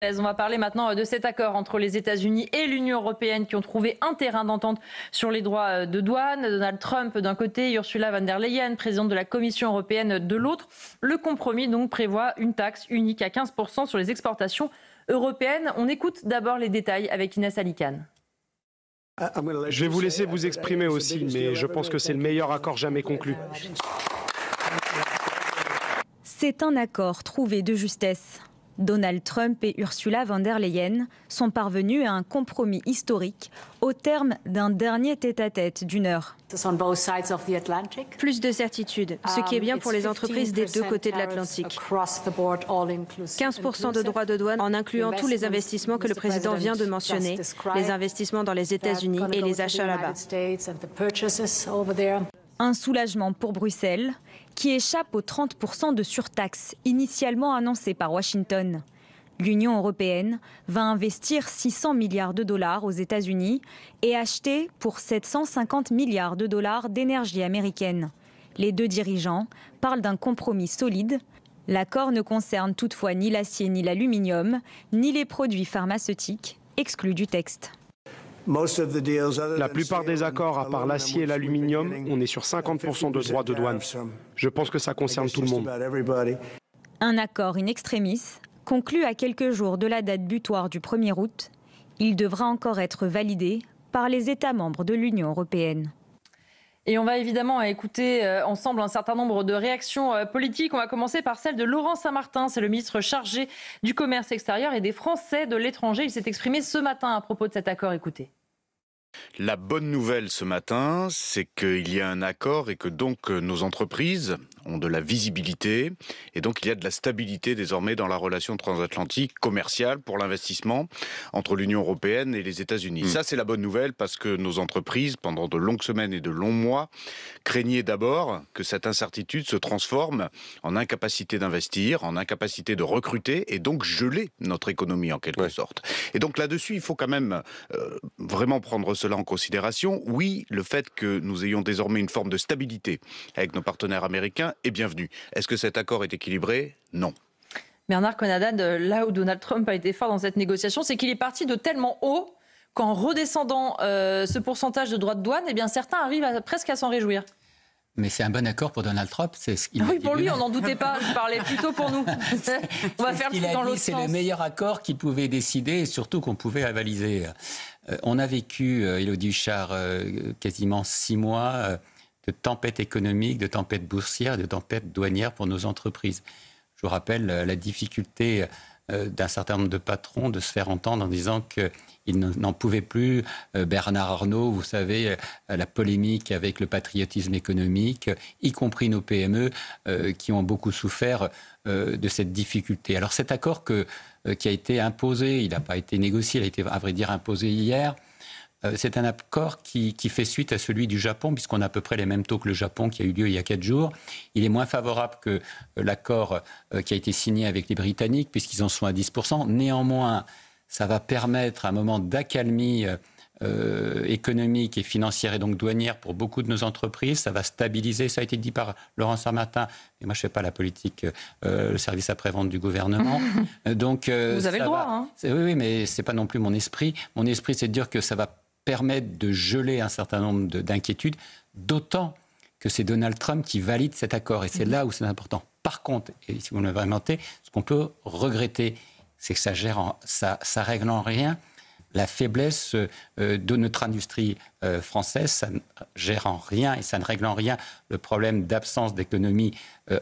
On va parler maintenant de cet accord entre les États-Unis et l'Union européenne qui ont trouvé un terrain d'entente sur les droits de douane. Donald Trump d'un côté, Ursula von der Leyen, présidente de la Commission européenne de l'autre. Le compromis donc prévoit une taxe unique à 15% sur les exportations européennes. On écoute d'abord les détails avec Inès Alicane. Je vais vous laisser vous exprimer aussi, mais je pense que c'est le meilleur accord jamais conclu. C'est un accord trouvé de justesse. Donald Trump et Ursula von der Leyen sont parvenus à un compromis historique au terme d'un dernier tête-à-tête d'une heure. Plus de certitude, ce qui est bien pour les entreprises des deux côtés de l'Atlantique. 15% de droits de douane en incluant tous les investissements que le président vient de mentionner, les investissements dans les États-Unis et les achats là-bas. Un soulagement pour Bruxelles, qui échappe aux 30% de surtaxe initialement annoncés par Washington. L'Union européenne va investir 600 milliards de dollars aux États-Unis et acheter pour 750 milliards de dollars d'énergie américaine. Les deux dirigeants parlent d'un compromis solide. L'accord ne concerne toutefois ni l'acier ni l'aluminium, ni les produits pharmaceutiques exclus du texte. La plupart des accords, à part l'acier et l'aluminium, on est sur 50% de droits de douane. Je pense que ça concerne tout le monde. Un accord in extremis, conclu à quelques jours de la date butoir du 1er août. Il devra encore être validé par les États membres de l'Union européenne. Et on va évidemment écouter ensemble un certain nombre de réactions politiques. On va commencer par celle de Laurent Saint-Martin. C'est le ministre chargé du commerce extérieur et des Français de l'étranger. Il s'est exprimé ce matin à propos de cet accord. Écoutez. La bonne nouvelle ce matin, c'est qu'il y a un accord et que donc nos entreprises ont de la visibilité et donc il y a de la stabilité désormais dans la relation transatlantique commerciale pour l'investissement entre l'Union européenne et les États-Unis. Ça, c'est la bonne nouvelle parce que nos entreprises, pendant de longues semaines et de longs mois, craignaient d'abord que cette incertitude se transforme en incapacité d'investir, en incapacité de recruter et donc geler notre économie en quelque sorte. Et donc là-dessus, il faut quand même vraiment prendre cela en considération. Oui, le fait que nous ayons désormais une forme de stabilité avec nos partenaires américains est bienvenu. Est-ce que cet accord est équilibré? Non. Bernard Conadad, là où Donald Trump a été fort dans cette négociation, c'est qu'il est parti de tellement haut qu'en redescendant ce pourcentage de droits de douane, eh bien certains arrivent presque à s'en réjouir. Mais c'est un bon accord pour Donald Trump. C'est ce qu'il oui, pour lui, on n'en doutait pas. Je parlais plutôt pour nous. On va faire tout dans l'autre sens. C'est le meillure accord qu'il pouvait décider et surtout qu'on pouvait avaliser. On a vécu, Élodie Huchard, quasiment 6 mois de tempête économique, de tempête boursière, de tempête douanière pour nos entreprises. Je vous rappelle la difficulté d'un certain nombre de patrons de se faire entendre en disant qu'ils n'en pouvaient plus. Bernard Arnault, vous savez, la polémique avec le patriotisme économique, y compris nos PME qui ont beaucoup souffert de cette difficulté. Alors cet accord qui a été imposé, il n'a pas été négocié, il a été à vrai dire imposé hier. C'est un accord qui fait suite à celui du Japon, puisqu'on a à peu près les mêmes taux que le Japon, qui a eu lieu il y a 4 jours. Il est moins favorable que l'accord qui a été signé avec les Britanniques, puisqu'ils en sont à 10%. Néanmoins, ça va permettre un moment d'accalmie économique et financière et donc douanière pour beaucoup de nos entreprises. Ça va stabiliser, ça a été dit par Laurent Saint-Martin, et moi je ne fais pas la politique, le service après-vente du gouvernement. Donc, vous avez le droit. Hein. Oui, mais ce n'est pas non plus mon esprit. Mon esprit, c'est de dire que ça va permettre de geler un certain nombre d'inquiétudes, d'autant que c'est Donald Trump qui valide cet accord. Et c'est là où c'est important. Par contre, et si vous me permettez, ce qu'on peut regretter, c'est que ça règle en rien la faiblesse de notre industrie française. Ça ne gère en rien et ça ne règle en rien le problème d'absence d'économie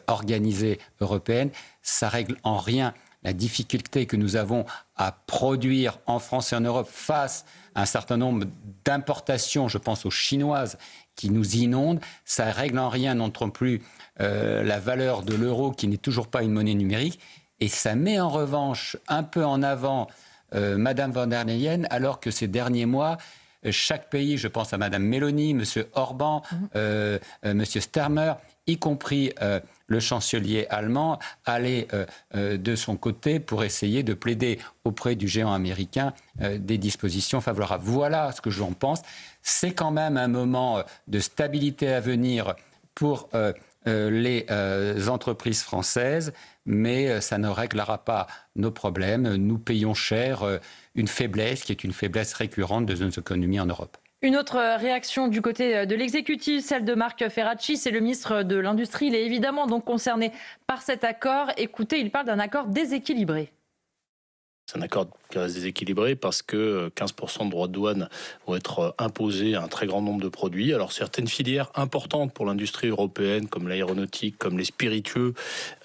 organisée européenne. Ça règle en rien la difficulté que nous avons à produire en France et en Europe face à un certain nombre d'importations, je pense aux chinoises, qui nous inondent. Ça règle en rien non plus la valeur de l'euro, qui n'est toujours pas une monnaie numérique. Et ça met en revanche un peu en avant Madame von der Leyen, alors que ces derniers mois, chaque pays, je pense à Madame Meloni, Monsieur Orban, Monsieur Starmer, y compris le chancelier allemand, allait de son côté pour essayer de plaider auprès du géant américain des dispositions favorables. Voilà ce que j'en pense. C'est quand même un moment de stabilité à venir pour les entreprises françaises, mais ça ne réglera pas nos problèmes. Nous payons cher une faiblesse qui est une faiblesse récurrente de nos économies en Europe. Une autre réaction du côté de l'exécutif, celle de Marc Ferracci, c'est le ministre de l'Industrie. Il est évidemment donc concerné par cet accord. Écoutez, il parle d'un accord déséquilibré. C'est un accord qui reste déséquilibré parce que 15% de droits de douane vont être imposés à un très grand nombre de produits. Alors certaines filières importantes pour l'industrie européenne, comme l'aéronautique, comme les spiritueux,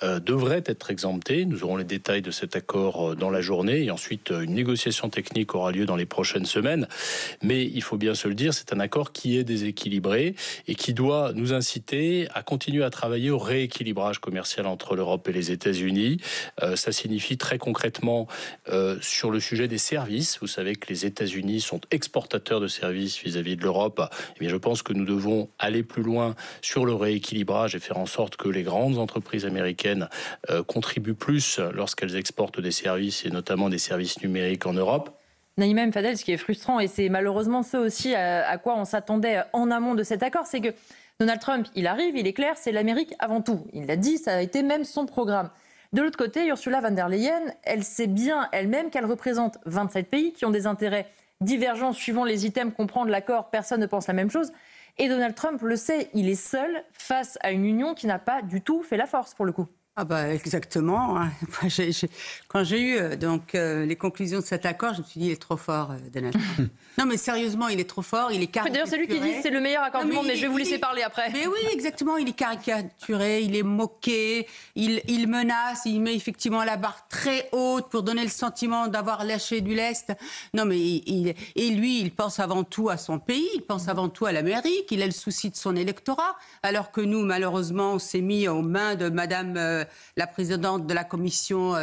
devraient être exemptées. Nous aurons les détails de cet accord dans la journée et ensuite une négociation technique aura lieu dans les prochaines semaines. Mais il faut bien se le dire, c'est un accord qui est déséquilibré et qui doit nous inciter à continuer à travailler au rééquilibrage commercial entre l'Europe et les États-Unis. Ça signifie très concrètement sur le sujet des services. Vous savez que les États-Unis sont exportateurs de services vis-à-vis de l'Europe. Eh bien, je pense que nous devons aller plus loin sur le rééquilibrage et faire en sorte que les grandes entreprises américaines contribuent plus lorsqu'elles exportent des services et notamment des services numériques en Europe. Naïma M. Fadel, ce qui est frustrant, et c'est malheureusement ce aussi à quoi on s'attendait en amont de cet accord, c'est que Donald Trump, il arrive, il est clair, c'est l'Amérique avant tout. Il l'a dit, ça a été même son programme. De l'autre côté, Ursula von der Leyen, elle sait bien elle-même qu'elle représente 27 pays qui ont des intérêts divergents suivant les items qu'on prend de l'accord. Personne ne pense la même chose. Et Donald Trump le sait, il est seul face à une union qui n'a pas du tout fait la force pour le coup. Ah bah exactement. Quand j'ai eu les conclusions de cet accord, je me suis dit il est trop fort, Donald Trump. Non mais sérieusement, il est trop fort, il est caricaturé. D'ailleurs, c'est lui qui dit que c'est le meilleur accord du monde, mais je vais vous laisser parler après. Mais oui, exactement, il est caricaturé, il est moqué, il menace, il met effectivement la barre très haute pour donner le sentiment d'avoir lâché du lest. Non mais lui, il pense avant tout à son pays, il pense avant tout à l'Amérique, il a le souci de son électorat, alors que nous, malheureusement, on s'est mis aux mains de Madame la présidente de la Commission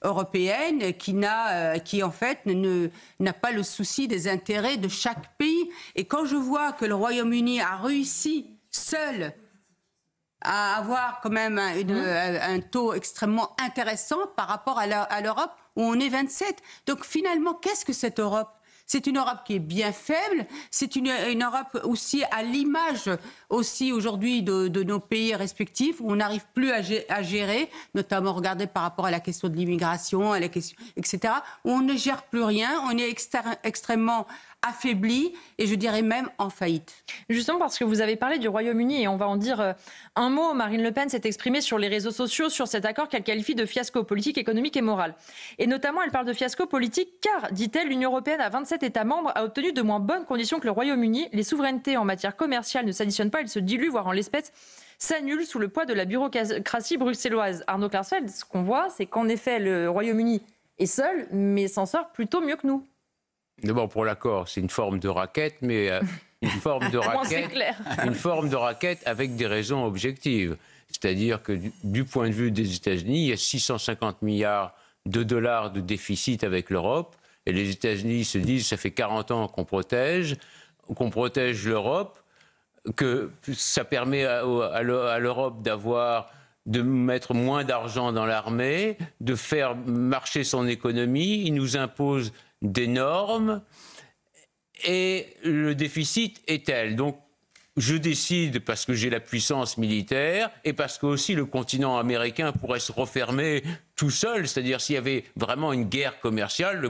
européenne, qui en fait n'a pas le souci des intérêts de chaque pays. Et quand je vois que le Royaume-Uni a réussi seul à avoir quand même un taux extrêmement intéressant par rapport à l'Europe, où on est 27. Donc finalement, qu'est-ce que cette Europe ? C'est une Europe qui est bien faible, c'est une Europe aussi à l'image aussi aujourd'hui de nos pays respectifs, où on n'arrive plus à gérer, notamment regardez par rapport à la question de l'immigration, à la question, etc., où on ne gère plus rien, on est extrêmement affaibli et je dirais même en faillite. Justement parce que vous avez parlé du Royaume-Uni et on va en dire un mot. Marine Le Pen s'est exprimée sur les réseaux sociaux sur cet accord qu'elle qualifie de fiasco politique, économique et moral. Et notamment, elle parle de fiasco politique car, dit-elle, l'Union européenne à 27 États membres a obtenu de moins bonnes conditions que le Royaume-Uni. Les souverainetés en matière commerciale ne s'additionnent pas, elles se diluent, voire en l'espèce s'annulent sous le poids de la bureaucratie bruxelloise. Arnaud Klarsfeld, ce qu'on voit, c'est qu'en effet, le Royaume-Uni est seul, mais s'en sort plutôt mieux que nous. D'abord, pour l'accord, c'est une forme de raquette, mais une forme de raquette avec des raisons objectives. C'est-à-dire que du point de vue des États-Unis, il y a 650 milliards de dollars de déficit avec l'Europe. Et les États-Unis se disent, ça fait 40 ans qu'on protège l'Europe, que ça permet à l'Europe de mettre moins d'argent dans l'armée, de faire marcher son économie. Ils nous imposent des normes et le déficit est tel. Donc, je décide parce que j'ai la puissance militaire et parce que aussi le continent américain pourrait se refermer tout seul. C'est-à-dire, s'il y avait vraiment une guerre commerciale,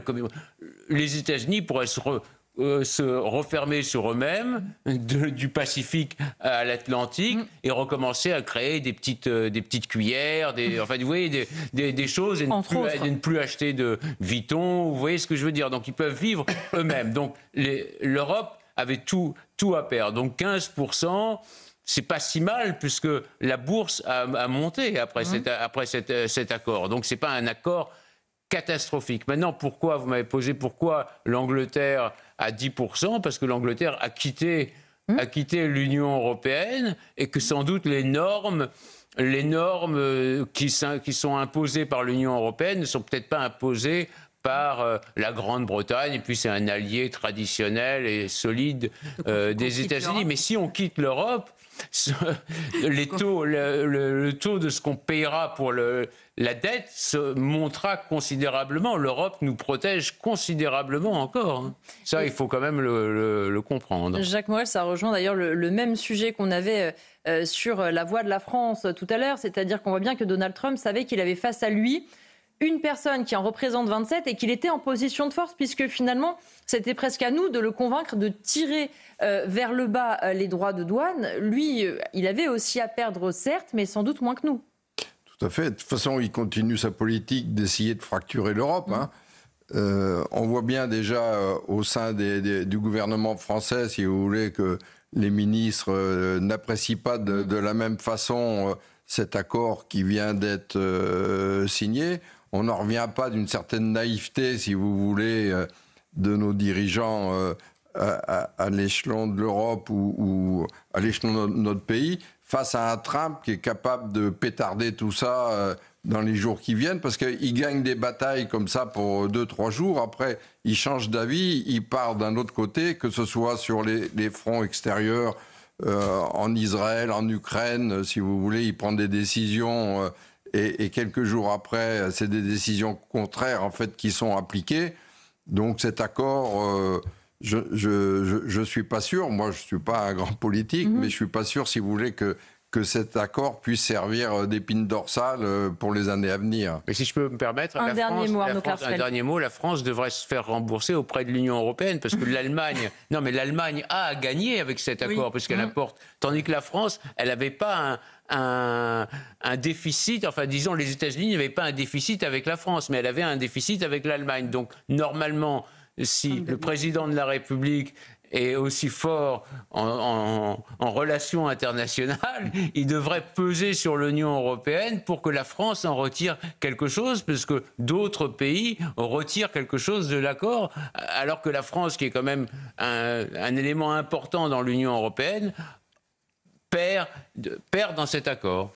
les États-Unis pourraient se refermer sur eux-mêmes du Pacifique à l'Atlantique et recommencer à créer des petites cuillères, enfin vous voyez des choses et ne plus acheter de Vuitton, vous voyez ce que je veux dire. Donc ils peuvent vivre eux-mêmes. Donc l'Europe avait tout à perdre. Donc 15%, c'est pas si mal puisque la bourse a monté après cet accord. Donc c'est pas un accord catastrophique. Maintenant, pourquoi, vous m'avez posé, pourquoi l'Angleterre à 10%? Parce que l'Angleterre a quitté l'Union européenne et que sans doute les normes qui sont imposées par l'Union européenne ne sont peut-être pas imposées par la Grande-Bretagne, et puis c'est un allié traditionnel et solide des États-Unis. Mais si on quitte l'Europe, le taux de ce qu'on payera pour la dette se montera considérablement. L'Europe nous protège considérablement encore. Ça, il faut quand même le comprendre. Jacques Morel, ça rejoint d'ailleurs le même sujet qu'on avait sur la voix de la France tout à l'heure, c'est-à-dire qu'on voit bien que Donald Trump savait qu'il avait face à lui une personne qui en représente 27 et qu'il était en position de force, puisque finalement, c'était presque à nous de le convaincre de tirer vers le bas les droits de douane. Lui, il avait aussi à perdre, certes, mais sans doute moins que nous. Tout à fait. De toute façon, il continue sa politique d'essayer de fracturer l'Europe. On voit bien déjà au sein du gouvernement français, si vous voulez, que les ministres n'apprécient pas de la même façon cet accord qui vient d'être signé. On n'en revient pas d'une certaine naïveté, si vous voulez, de nos dirigeants à l'échelon de l'Europe ou à l'échelon de notre pays, face à un Trump qui est capable de pétarder tout ça dans les jours qui viennent, parce qu'il gagne des batailles comme ça pour 2-3 jours. Après, il change d'avis, il part d'un autre côté, que ce soit sur les fronts extérieurs, en Israël, en Ukraine, si vous voulez, il prend des décisions et quelques jours après, c'est des décisions contraires en fait qui sont appliquées. Donc cet accord, je suis pas sûr. Moi, je suis pas un grand politique, mais je suis pas sûr, si vous voulez, que cet accord puisse servir d'épine dorsale pour les années à venir. Mais si je peux me permettre, un dernier mot, la France devrait se faire rembourser auprès de l'Union européenne, parce que l'Allemagne a gagné avec cet accord, parce qu'elle apporte, tandis que la France, elle n'avait pas un déficit, enfin disons les États-Unis n'avaient pas un déficit avec la France, mais elle avait un déficit avec l'Allemagne. Donc normalement, si le président de la République est aussi fort en relations internationales, il devrait peser sur l'Union européenne pour que la France en retire quelque chose, parce que d'autres pays retirent quelque chose de l'accord, alors que la France, qui est quand même un élément important dans l'Union européenne, perd dans cet accord.